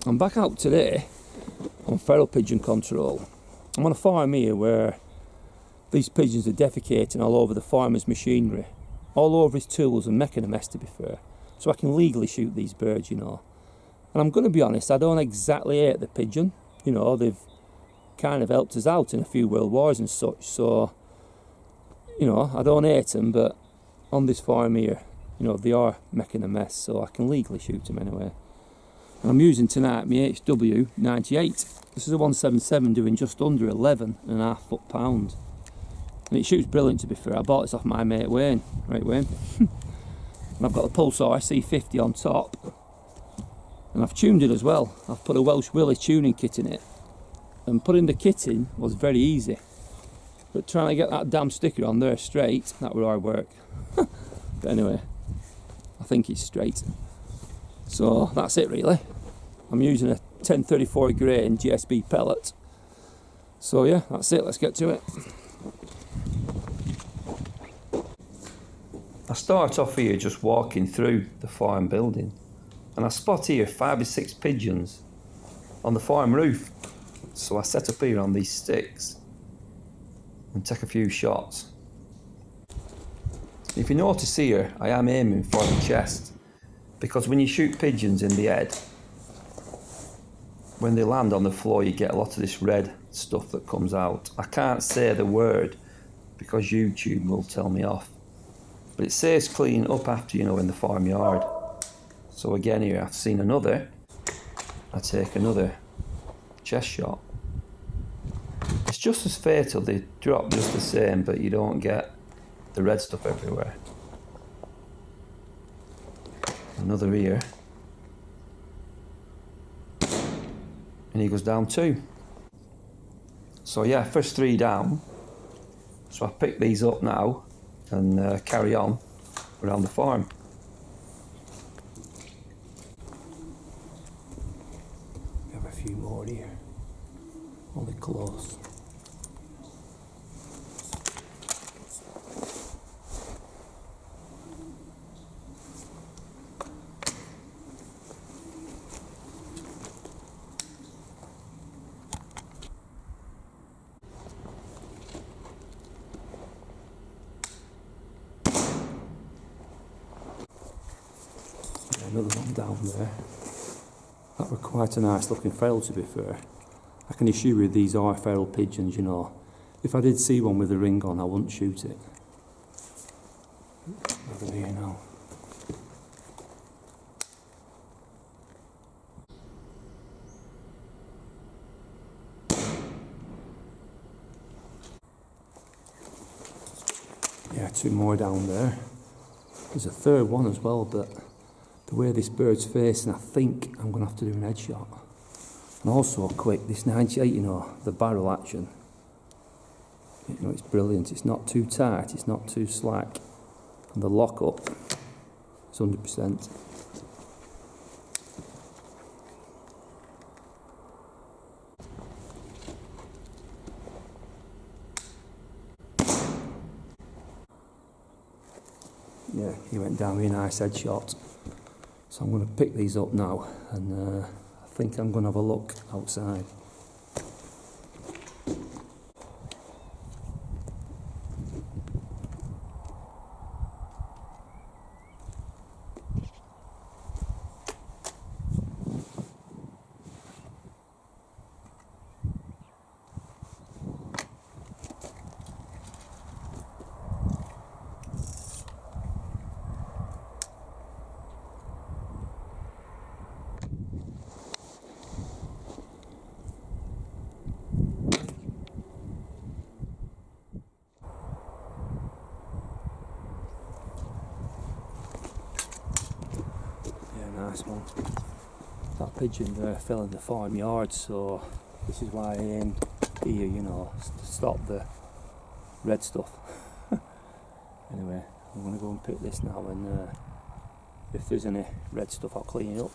I'm back out today on feral pigeon control. I'm on a farm here where these pigeons are defecating all over the farmer's machinery, all over his tools and making a mess, to be fair. So I can legally shoot these birds, you know. And I'm going to be honest, I don't exactly hate the pigeon. You know, they've kind of helped us out in a few world wars and such, so, you know, I don't hate them, but on this farm here, you know, they are making a mess, so I can legally shoot them anyway. And I'm using tonight my HW 98. This is a 177 doing just under 11.5 foot-pound. And it shoots brilliant, to be fair. I bought this off my mate Wayne, right Wayne? And I've got the Pulsar C50 on top. And I've tuned it as well. I've put a Welsh Willy tuning kit in it. And putting the kit in was very easy. But trying to get that damn sticker on there straight, that was hard work. But anyway, I think it's straight. So that's it really. I'm using a 1034 grain GSB pellet. So yeah, that's it, let's get to it. I start off here just walking through the farm building, and I spot here 5 or 6 pigeons on the farm roof. So I set up here on these sticks and take a few shots. If you notice here, I am aiming for the chest, because when you shoot pigeons in the head, when they land on the floor you get a lot of this red stuff that comes out. I can't say the word because YouTube will tell me off, but it says clean up after, you know, in the farmyard. So again here I've seen another, I take another chest shot. It's just as fatal, they drop just the same, but you don't get the red stuff everywhere. Another here. And he goes down 2. So yeah, first 3 down. So I pick these up now and carry on around the farm. We have a few more here. Only close. Another one down there. That were quite a nice looking feral, to be fair. I can assure you these are feral pigeons, you know. If I did see one with a ring on, I wouldn't shoot it. Over here now. Yeah, 2 more down there. There's a 3rd one as well, but the way this bird's facing, I think I'm going to have to do an headshot. And also quick, this 98, you know, the barrel action, you know, it's brilliant. It's not too tight, it's not too slack, and the lock up is 100%. Yeah, he went down with a nice headshot. So I'm going to pick these up now, and I think I'm going to have a look outside. Nice one. That pigeon there fell in the farmyard, so this is why I aimed here, you know, to stop the red stuff. Anyway, I'm going to go and pick this now, and if there's any red stuff I'll clean it up.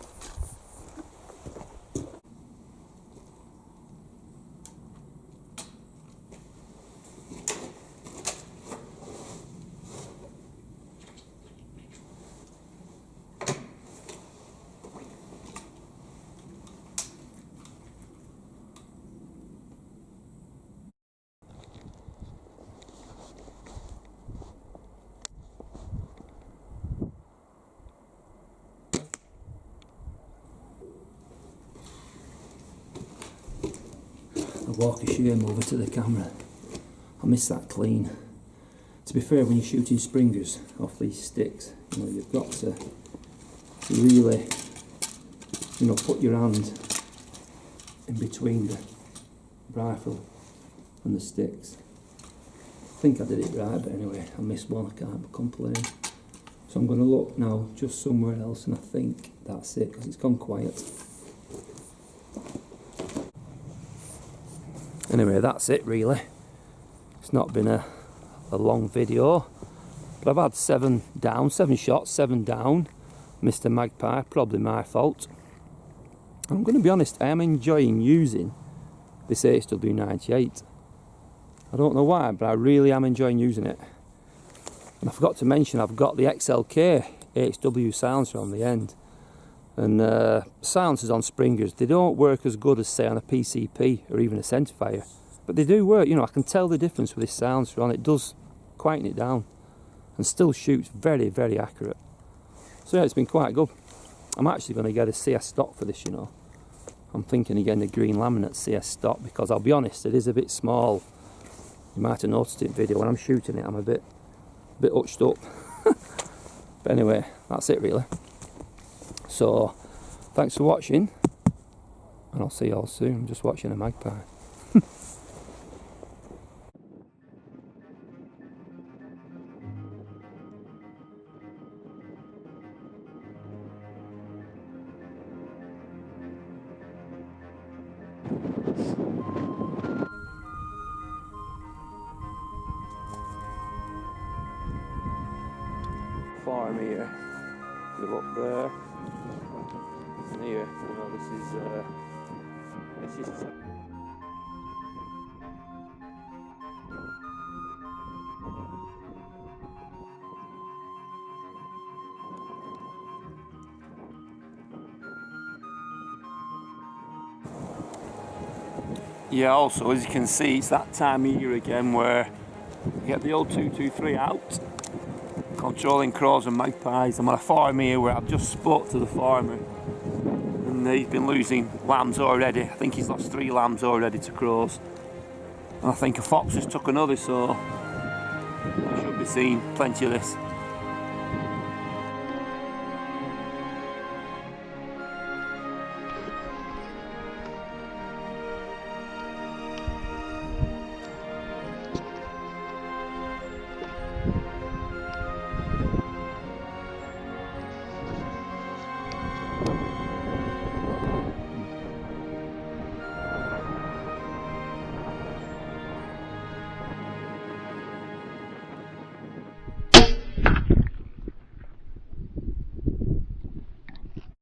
walk of shame over to the camera. I miss that clean. To be fair, when you're shooting springers off these sticks, you know, you've got to really, you know, put your hand in between the rifle and the sticks. I think I did it right, but anyway, I missed one, I can't complain. So I'm going to look now just somewhere else, and I think that's it, because it's gone quiet. Anyway, that's it really. It's not been a long video, but I've had 7 shots, 7 down. Missed a magpie, probably my fault. I'm going to be honest, I am enjoying using this HW98. I don't know why, but I really am enjoying using it. And I forgot to mention, I've got the XLK HW silencer on the end. And silencers on springers, they don't work as good as, say, on a PCP or even a centerfire. But they do work, you know, I can tell the difference with this silencer on. It does quieten it down and still shoots very, very accurate. So yeah, it's been quite good. I'm actually going to get a CS stock for this, you know. I'm thinking again the green laminate CS stock, because I'll be honest, it is a bit small. You might have noticed it in video, when I'm shooting it I'm a bit hutched up. But anyway, that's it really. So thanks for watching, and I'll see you all soon. I'm just watching a magpie. Farm here, you're up there, and here, you know, this is yeah, also as you can see, it's that time of year again where you get the old 223 out, controlling crows and magpies. I'm on a farm here where I've just spoke to the farmer, and he's been losing lambs already. I think he's lost 3 lambs already to crows, and I think a fox has took another, so I should be seeing plenty of this.